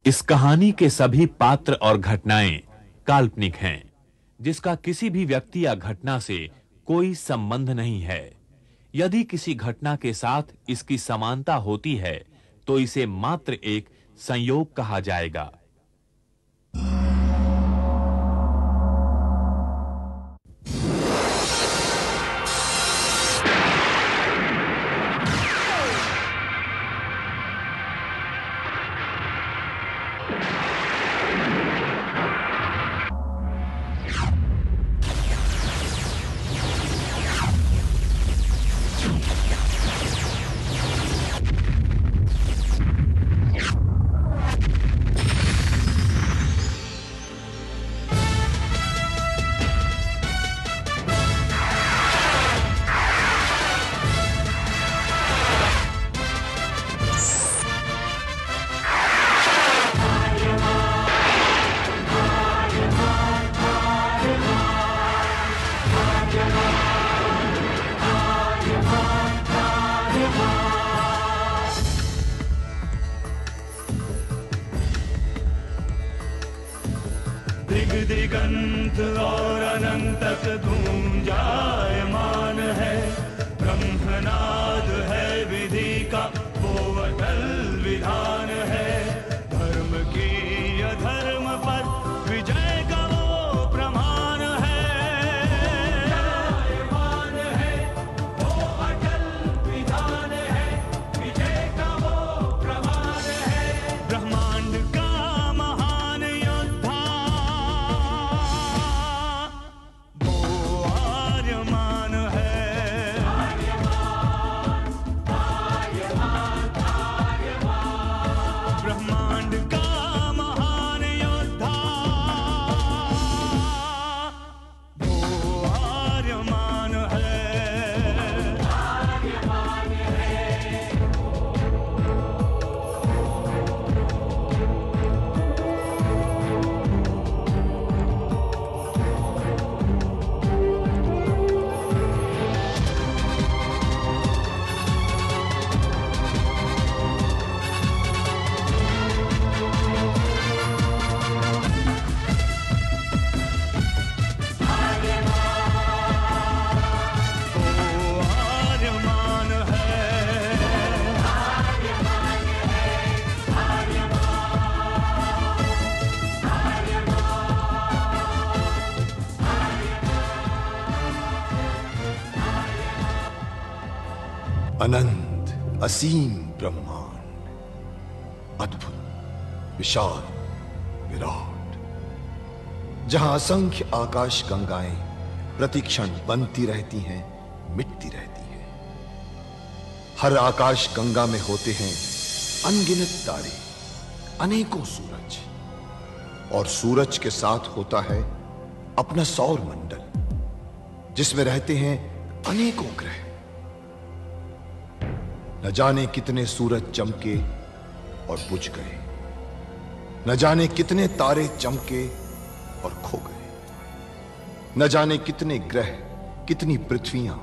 इस कहानी के सभी पात्र और घटनाएं काल्पनिक हैं, जिसका किसी भी व्यक्ति या घटना से कोई संबंध नहीं है। यदि किसी घटना के साथ इसकी समानता होती है तो इसे मात्र एक संयोग कहा जाएगा। दिगंत और अनंत तक गूंजायमान है। ब्रह्मनाद है विधि का वो अटल विधान है। धर्म की अधर्म पर विजय का वो प्रमाण है। जायमान है वो अटल विधान है। विजय का वो प्रमाण है। ब्रह्मांड का महान योद्धा ब्रह्मांड का महान योद्धा वो आर्यमान है। अनंत असीम ब्रह्मांड, अद्भुत, विशाल, विराट, जहां असंख्य आकाश गंगाएं प्रतिक्षण बनती रहती हैं, मिटती रहती हैं। हर आकाश गंगा में होते हैं अनगिनत तारे, अनेकों सूरज, और सूरज के साथ होता है अपना सौर मंडल, जिसमें रहते हैं अनेकों ग्रह। न जाने कितने सूरज चमके और बुझ गए, न जाने कितने तारे चमके और खो गए, न जाने कितने ग्रह, कितनी पृथ्वियां,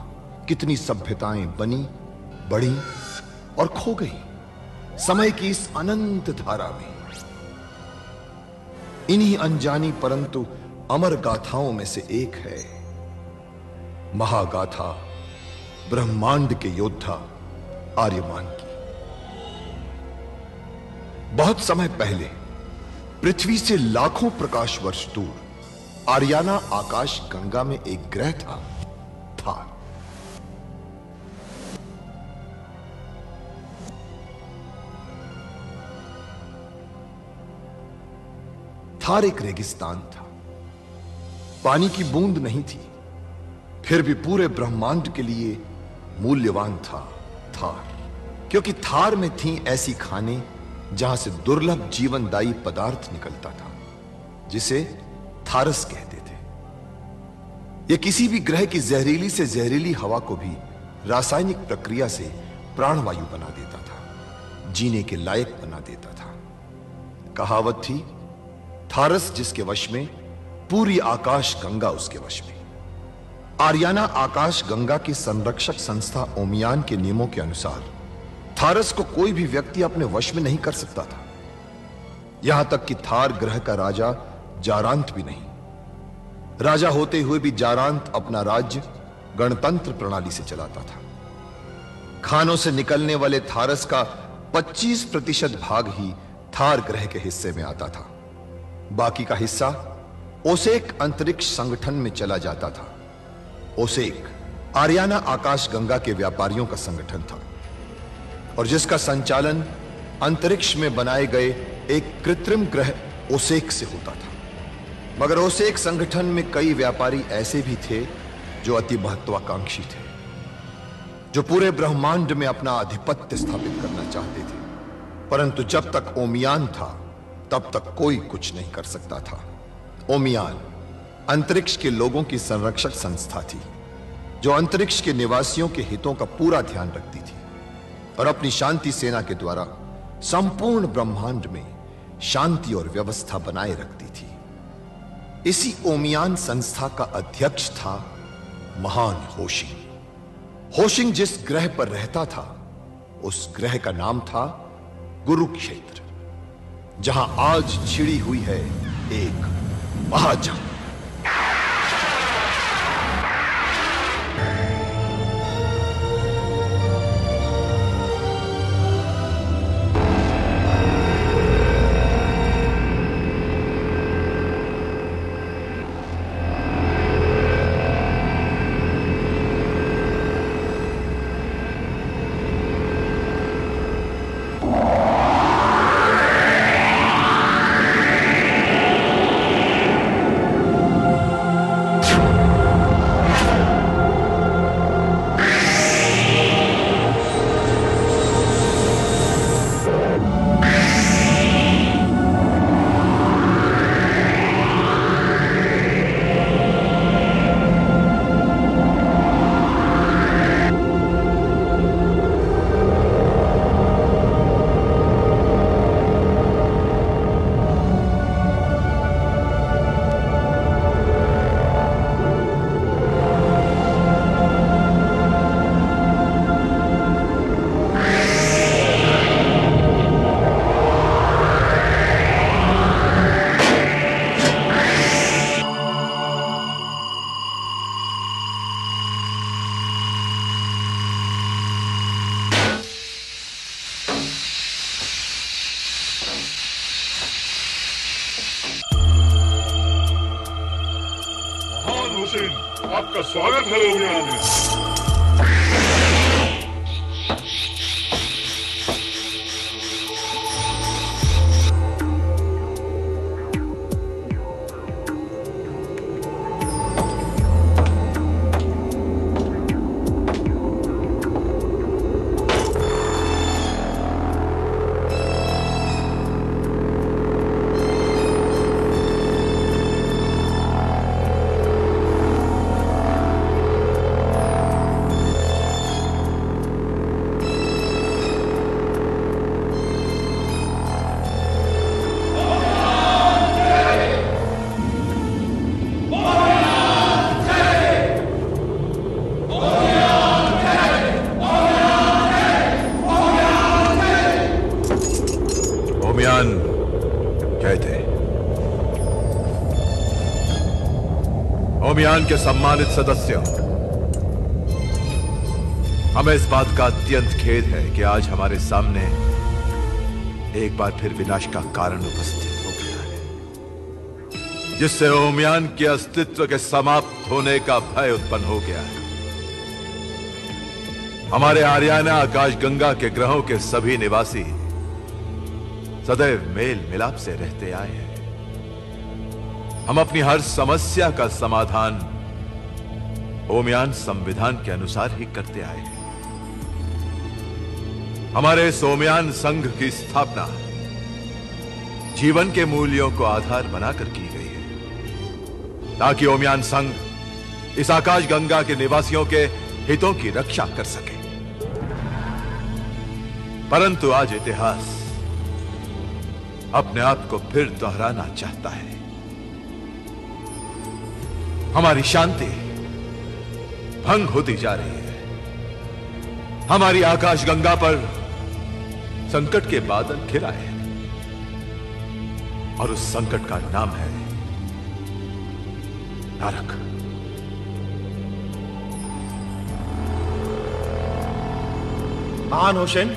कितनी सभ्यताएं बनी, बढ़ी और खो गई समय की इस अनंत धारा में। इन्हीं अनजानी परंतु अमर गाथाओं में से एक है महागाथा ब्रह्मांड के योद्धा आर्यमान की। बहुत समय पहले पृथ्वी से लाखों प्रकाश वर्ष दूर आर्याना आकाश गंगा में एक ग्रह था, थार। थार एक रेगिस्तान था, पानी की बूंद नहीं थी, फिर भी पूरे ब्रह्मांड के लिए मूल्यवान था थार, क्योंकि थार में थी ऐसी खाने जहां से दुर्लभ जीवनदायी पदार्थ निकलता था, जिसे थारस कहते थे। यह किसी भी ग्रह की जहरीली से जहरीली हवा को भी रासायनिक प्रक्रिया से प्राणवायु बना देता था, जीने के लायक बना देता था। कहावत थी, थारस जिसके वश में, पूरी आकाश गंगा उसके वश में। आर्याना आकाश गंगा की संरक्षक संस्था ओमियान के नियमों के अनुसार थारस को कोई भी व्यक्ति अपने वश में नहीं कर सकता था। यहां तक कि थार ग्रह का राजा जारांत भी नहीं। राजा होते हुए भी जारांत अपना राज्य गणतंत्र प्रणाली से चलाता था। खानों से निकलने वाले थारस का 25% भाग ही थार ग्रह के हिस्से में आता था। बाकी का हिस्सा ओसेक अंतरिक्ष संगठन में चला जाता था। ओसेक आरियाना आकाश गंगा के व्यापारियों का संगठन था और जिसका संचालन अंतरिक्ष में बनाए गए एक कृत्रिम ग्रह ओसेक से होता था। मगर ओसेक संगठन में कई व्यापारी ऐसे भी थे जो अति महत्वाकांक्षी थे, जो पूरे ब्रह्मांड में अपना आधिपत्य स्थापित करना चाहते थे। परंतु जब तक ओमियान था तब तक कोई कुछ नहीं कर सकता था। ओमियान अंतरिक्ष के लोगों की संरक्षक संस्था थी, जो अंतरिक्ष के निवासियों के हितों का पूरा ध्यान रखती थी और अपनी शांति सेना के द्वारा संपूर्ण ब्रह्मांड में शांति और व्यवस्था बनाए रखती थी। इसी ओमियान संस्था का अध्यक्ष था महान होशिंग। होशिंग जिस ग्रह पर रहता था उस ग्रह का नाम था कुरुक्षेत्र, जहां आज छिड़ी हुई है एक महाजंग। आपका स्वागत है ओमियान में। ओमियान के सम्मानित सदस्य, हमें इस बात का अत्यंत खेद है कि आज हमारे सामने एक बार फिर विनाश का कारण उपस्थित हो गया है, जिससे ओमियान के अस्तित्व के समाप्त होने का भय उत्पन्न हो गया है। हमारे आरियाना आकाश गंगा के ग्रहों के सभी निवासी सदैव मेल मिलाप से रहते आए हैं। हम अपनी हर समस्या का समाधान ओमियान संविधान के अनुसार ही करते आए हैं। हमारे इस ओमियान संघ की स्थापना जीवन के मूल्यों को आधार बनाकर की गई है, ताकि ओमियान संघ इस आकाश गंगा के निवासियों के हितों की रक्षा कर सके। परंतु आज इतिहास अपने आप को फिर दोहराना चाहता है। हमारी शांति भंग होती जा रही है। हमारी आकाश गंगा पर संकट के बादल घिर आए हैं। और उस संकट का नाम है नरक। महान होशेन,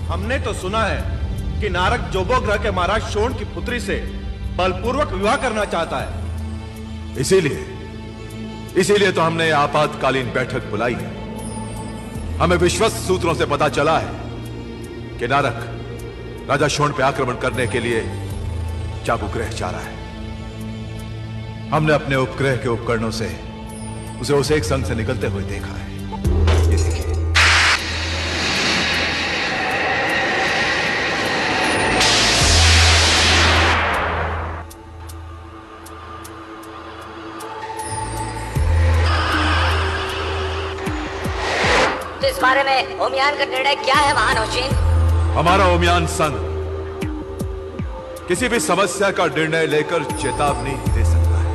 हमने तो सुना है कि नारक जोबो ग्रह के महाराज शोण की पुत्री से बलपूर्वक विवाह करना चाहता है। इसीलिए तो हमने आपातकालीन बैठक बुलाई है। हमें विश्वस्त सूत्रों से पता चला है कि नारक राजा शोण पे आक्रमण करने के लिए जाबुग्रह जा रहा है। हमने अपने उपग्रह के उपकरणों से उसे एक संग से निकलते हुए देखा है। ये देखिए। तो इस बारे में ओमियान का निर्णय क्या है महान होशेन? हमारा ओमियान संघ किसी भी समस्या का निर्णय लेकर चेतावनी दे सकता है,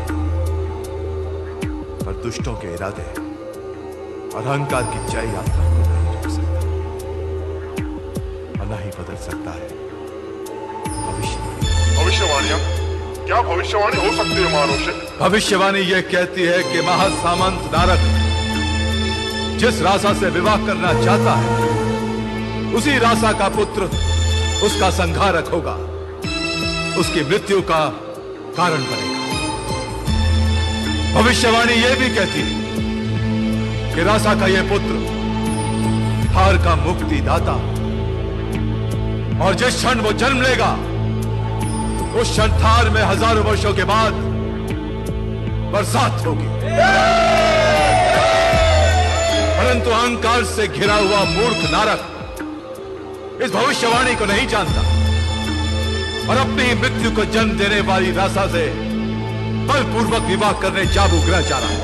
पर दुष्टों के इरादे और अहंकार की जय यात्रा को नहीं रोक सकता और न ही बदल सकता है भविष्यवाणियां। क्या भविष्यवाणी हो सकती है महान होशेन? भविष्यवाणी यह कहती है कि महासामंत नारक जिस रासा से विवाह करना चाहता है, उसी रासा का पुत्र उसका संहारक होगा, उसकी मृत्यु का कारण बनेगा। भविष्यवाणी यह भी कहती है कि रासा का यह पुत्र थार का मुक्तिदाता, और जिस क्षण वो जन्म लेगा उस क्षण थार में हजारों वर्षों के बाद बरसात होगी। परंतु अहंकार से घिरा हुआ मूर्ख नारक इस भविष्यवाणी को नहीं जानता और अपनी मृत्यु को जन्म देने वाली रासा से बलपूर्वक विवाह करने जाबुग्रह जा रहा है।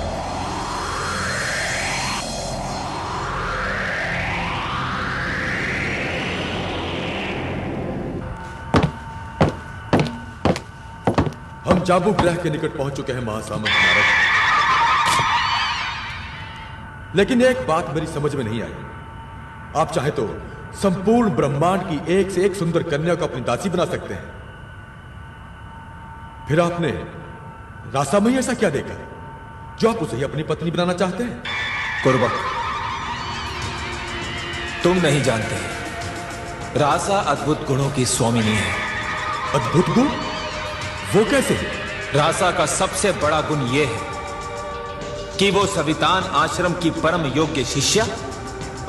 हम जाबुग्रह के निकट पहुंच चुके हैं महासामंत नारद, लेकिन एक बात मेरी समझ में नहीं आई। आप चाहे तो संपूर्ण ब्रह्मांड की एक से एक सुंदर कन्या को अपनी दासी बना सकते हैं, फिर आपने रासा में ऐसा क्या देखा जो आप उसे ही अपनी पत्नी बनाना चाहते हैं? कुर्बक, तुम नहीं जानते, रासा अद्भुत गुणों की स्वामिनी है। अद्भुत गुण? वो कैसे? रासा का सबसे बड़ा गुण यह है कि वो सवितान आश्रम की परम योग्य शिष्या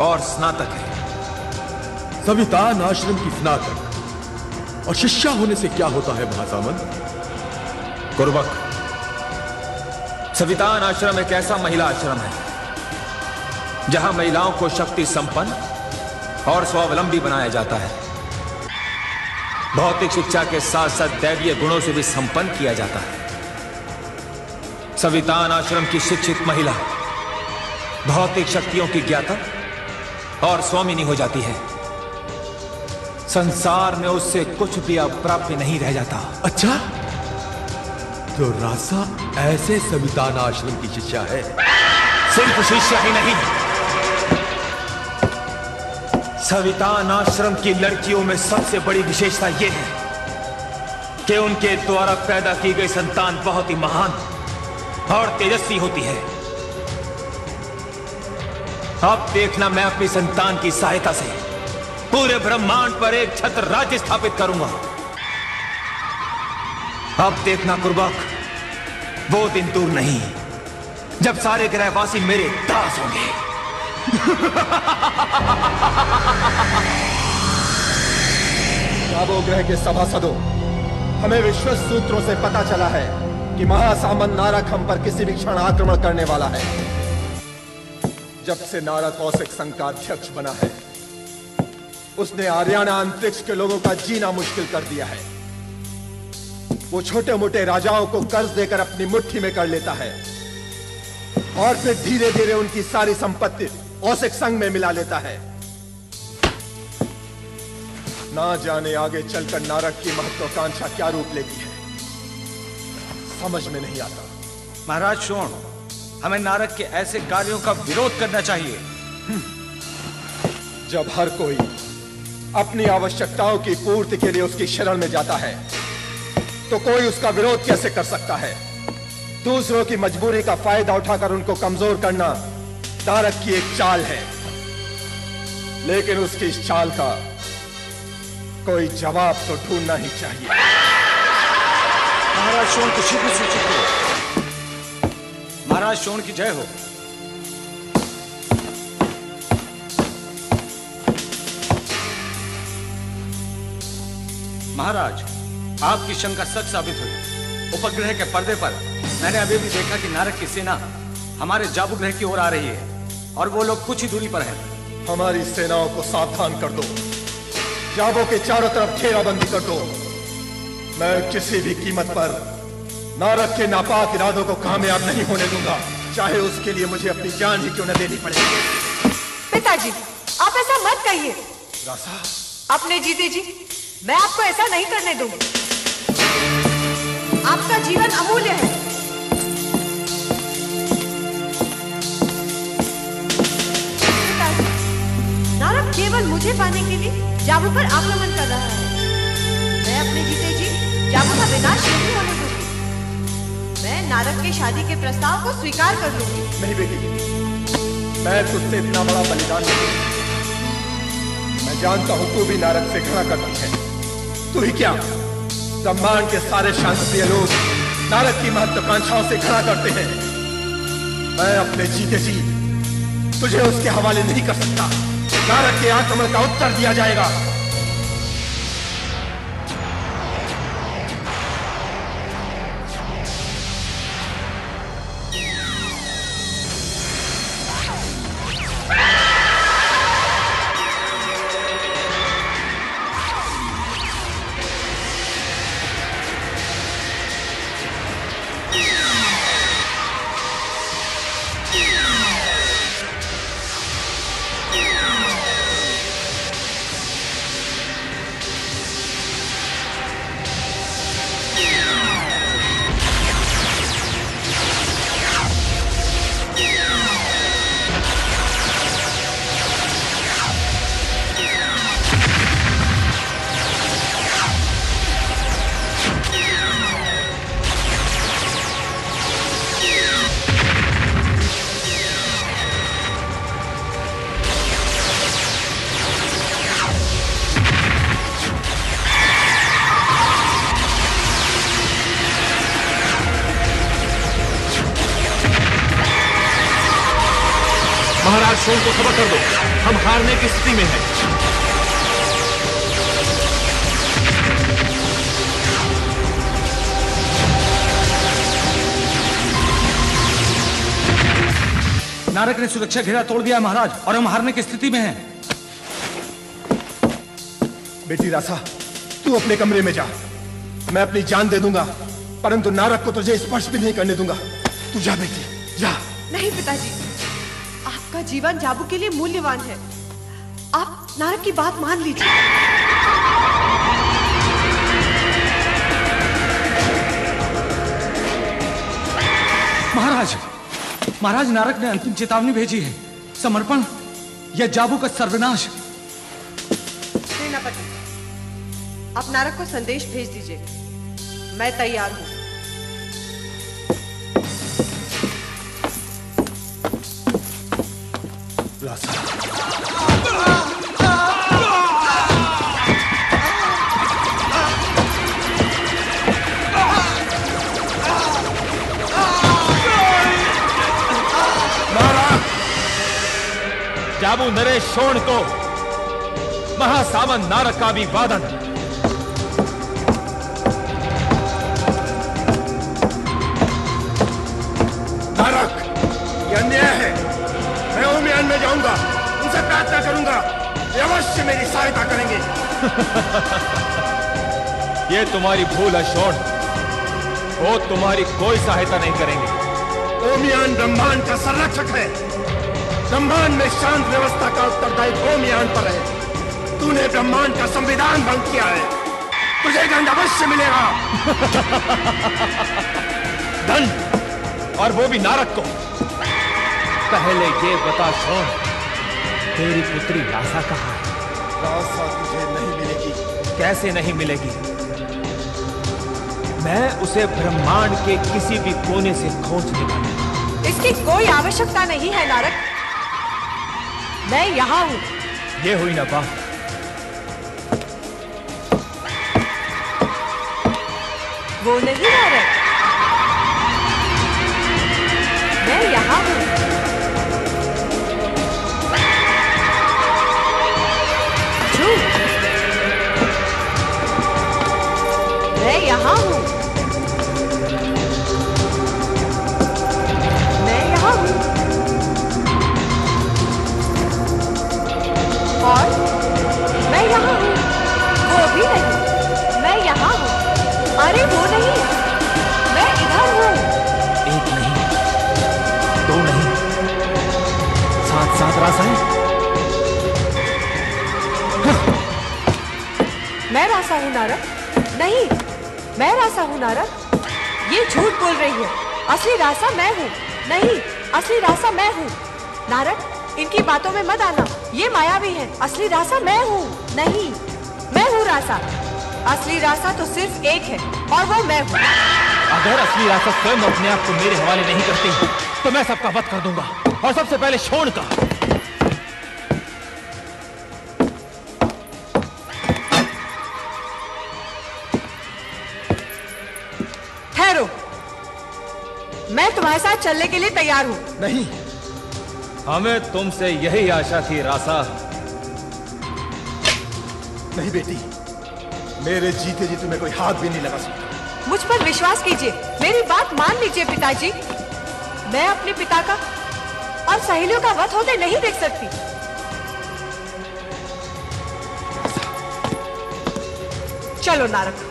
और स्नातक है। सवितान आश्रम की स्नातक और शिष्या होने से क्या होता है महासामंत? कुर्बक, सवितान आश्रम एक ऐसा महिला आश्रम है जहां महिलाओं को शक्ति संपन्न और स्वावलंबी बनाया जाता है। भौतिक शिक्षा के साथ साथ दैवीय गुणों से भी संपन्न किया जाता है। सवितान आश्रम की शिक्षित महिला भौतिक शक्तियों की ज्ञाता और स्वामिनी हो जाती है। संसार में उससे कुछ भी अप्राप्य नहीं रह जाता। अच्छा, तो रासा ऐसे सवितान आश्रम की शिष्या है? सिर्फ शिष्या ही नहीं, सवितान आश्रम की लड़कियों में सबसे बड़ी विशेषता यह है कि उनके द्वारा पैदा की गई संतान बहुत ही महान और तेजस्वी होती है। अब देखना, मैं अपनी संतान की सहायता से पूरे ब्रह्मांड पर एक छत्र राज्य स्थापित करूंगा। अब देखना कुर्बक, वो दिन दूर नहीं जब सारे ग्रहवासी मेरे दास होंगे। जाबुग्रह के सभासदों, हमें विश्वस्त सूत्रों से पता चला है कि महासामंत नारक हम पर किसी भी क्षण आक्रमण करने वाला है। जब से नारक औसिक संघ का अध्यक्ष बना है, उसने आर्याना अंतरिक्ष के लोगों का जीना मुश्किल कर दिया है। वो छोटे मोटे राजाओं को कर्ज देकर अपनी मुट्ठी में कर लेता है और फिर धीरे धीरे उनकी सारी संपत्ति औसिक संघ में मिला लेता है। ना जाने आगे चलकर नारक की महत्वाकांक्षा क्या रूप लेती है, समझ में नहीं आता। महाराज शोण, हमें नारक के ऐसे कार्यों का विरोध करना चाहिए। जब हर कोई अपनी आवश्यकताओं की पूर्ति के लिए उसकी शरण में जाता है तो कोई उसका विरोध कैसे कर सकता है? दूसरों की मजबूरी का फायदा उठाकर उनको कमजोर करना नारक की एक चाल है, लेकिन उसकी इस चाल का कोई जवाब तो ढूंढना ही चाहिए। महाराज शोण को शीघ्र सूचित करो। महाराज शोण की जय हो। महाराज, आपकी शंका सच साबित हुई। उपग्रह के पर्दे पर मैंने अभी भी देखा कि नारक की सेना हमारे जाबू ग्रह की ओर आ रही है और वो लोग कुछ ही दूरी पर हैं। हमारी सेनाओं को सावधान कर दो, जाबू के चारों तरफ घेराबंदी कर दो। मैं किसी भी कीमत पर नारक के नापाक इरादों को कामयाब नहीं होने दूंगा, चाहे उसके लिए मुझे अपनी जान ही क्यों न देनी पड़े। पिताजी, आप ऐसा मत कहिए। रासा, अपने जीते जी मैं आपको ऐसा नहीं करने दूंगी। आपका जीवन अमूल्य है। नारक केवल मुझे पाने के लिए जाबू पर आक्रमण कर रहा है। मैं अपने जीते जी जाबू का विनाश नहीं होने दूंगी। मैं नारक की शादी के प्रस्ताव को स्वीकार कर लूंगी। नहीं बेटी, मैं तुझसे इतना बड़ा बलिदान नहीं। मैं जानता हूं तू भी नारक से घृणा करती है। तू ही क्या, ब्रह्मांड के सारे शांतिप्रिय लोग नारक की महत्वाकांक्षाओं से घृणा करते हैं। मैं अपने जीते जी तुझे उसके हवाले नहीं कर सकता। नारक के आक्रमण का उत्तर दिया जाएगा। महाराज शोण को खबर कर दो, हम हारने की स्थिति में हैं। नारक ने सुरक्षा घेरा तोड़ दिया महाराज, और हम हारने की स्थिति में हैं। बेटी रासा, तू अपने कमरे में जा। मैं अपनी जान दे दूंगा, परंतु नारक को तुझे स्पर्श भी नहीं करने दूंगा। तू जा बेटी, जा। नहीं पिताजी, आपका जीवन जाबू के लिए मूल्यवान है। आप नारक की बात मान लीजिए। महाराज, महाराज, नारक ने अंतिम चेतावनी भेजी है। समर्पण या जाबू का सर्वनाश। सेनापति, आप नारक को संदेश भेज दीजिए। मैं तैयार हूं। जाबू नरेश शोण को महासामन नारक का अभिवादन। नारक, यह अन्याय है। मैं ओमियान में जाऊंगा, उनसे प्रार्थना करूंगा, वे अवश्य मेरी सहायता करेंगे। ये तुम्हारी भूल है शोण, वो तुम्हारी कोई सहायता नहीं करेंगे। ओमियान ब्रह्मांड का संरक्षक है। ब्रह्मांड में शांत व्यवस्था का उत्तरदायी ओमियान पर है। तूने ब्रह्मांड का संविधान भंग किया है, तुझे दंड अवश्य मिलेगा। दंड, और वो भी नारक को। पहले ये बता शोण, तेरी पुत्री रासा कहाँ है? रासा तुझे नहीं मिलेगी। कैसे नहीं मिलेगी? मैं उसे ब्रह्मांड के किसी भी कोने से खोज निकालूंगा। इसकी कोई आवश्यकता नहीं है नारद, मैं यहाँ हूँ। ये हुई ना बात। वो नहीं नारद, मैं यहाँ हूँ। मैं यहाँ हूँ, मैं यहाँ हूँ। और मैं यहाँ हूँ, वो भी नहीं, मैं यहाँ हूँ। अरे वो नहीं, मैं इधर हूँ। एक नहीं, दो नहीं, साथ साथ रासा है। मैं रासा हूँ नारद? नहीं, मैं रासा हूँ नारद? ये झूठ बोल रही है। असली रासा मैं हूँ। नहीं, असली रासा मैं हूँ। नारद, इनकी बातों में मत आना, ये मायावी है। असली रासा मैं हूँ। नहीं, मैं हूँ रासा। असली रासा तो सिर्फ एक है और वो मैं हूँ। अगर असली रासा स्वयं अपने आप को मेरे हवाले नहीं करती तो मैं सबका वध कर दूंगा, और सबसे पहले शोण का। ठहरो, मैं तुम्हारे साथ चलने के लिए तैयार हूँ। नहीं, हमें तुमसे यही आशा थी रासा। नहीं बेटी, मेरे जीते जी तुम्हें कोई हाथ भी नहीं लगा सकता। मुझ पर विश्वास कीजिए, मेरी बात मान लीजिए पिताजी। मैं अपने पिता का और सहेलियों का वध होते नहीं देख सकती। चलो नारद।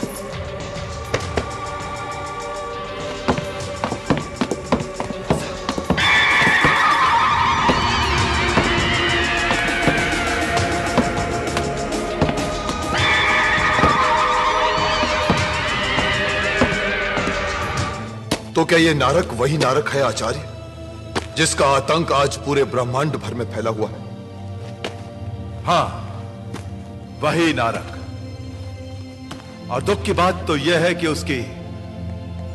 तो क्या ये नारक वही नारक है आचार्य, जिसका आतंक आज पूरे ब्रह्मांड भर में फैला हुआ है? हां, वही नारक। और दुख की बात तो यह है कि उसकी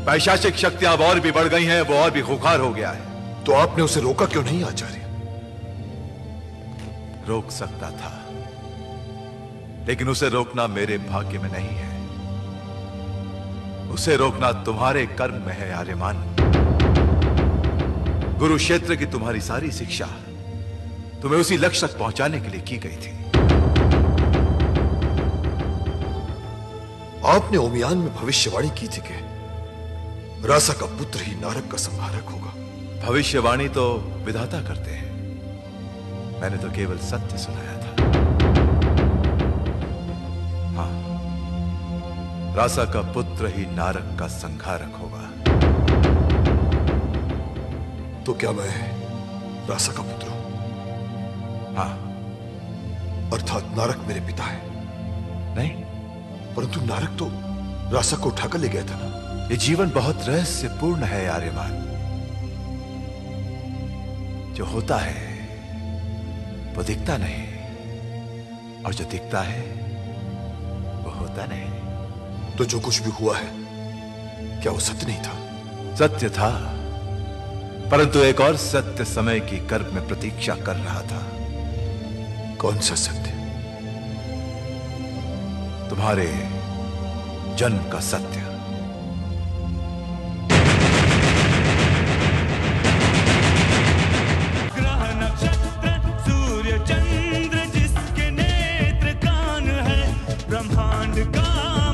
पैशाचिक शक्तियां अब और भी बढ़ गई हैं, वो और भी खुखार हो गया है। तो आपने उसे रोका क्यों नहीं आचार्य? रोक सकता था, लेकिन उसे रोकना मेरे भाग्य में नहीं है। उसे रोकना तुम्हारे कर्म में है आर्यमान। गुरु क्षेत्र की तुम्हारी सारी शिक्षा तुम्हें उसी लक्ष्य तक पहुंचाने के लिए की गई थी। आपने ओमियान में भविष्यवाणी की थी कि रासा का पुत्र ही नारक का संहारक होगा। भविष्यवाणी तो विधाता करते हैं, मैंने तो केवल सत्य सुनाया था। हाँ, रासा का पुत्र ही नारक का संहारक होगा। तो क्या मैं रासा का पुत्र हूं? हाँ। अर्थात नारक मेरे पिता है? नहीं, परंतु नारक तो रासा को उठाकर ले गया था ना। ये जीवन बहुत रहस्यपूर्ण है आर्यमान। जो होता है वो दिखता नहीं, और जो दिखता है वो होता नहीं। तो जो कुछ भी हुआ है, क्या वो सत्य नहीं था? सत्य था, परंतु एक और सत्य समय की गर्भ में प्रतीक्षा कर रहा था। कौन सा सत्य? तुम्हारे जन्म का सत्य। ग्रह नक्षत्र सूर्य चंद्र जिसके नेत्र कान है, ब्रह्मांड का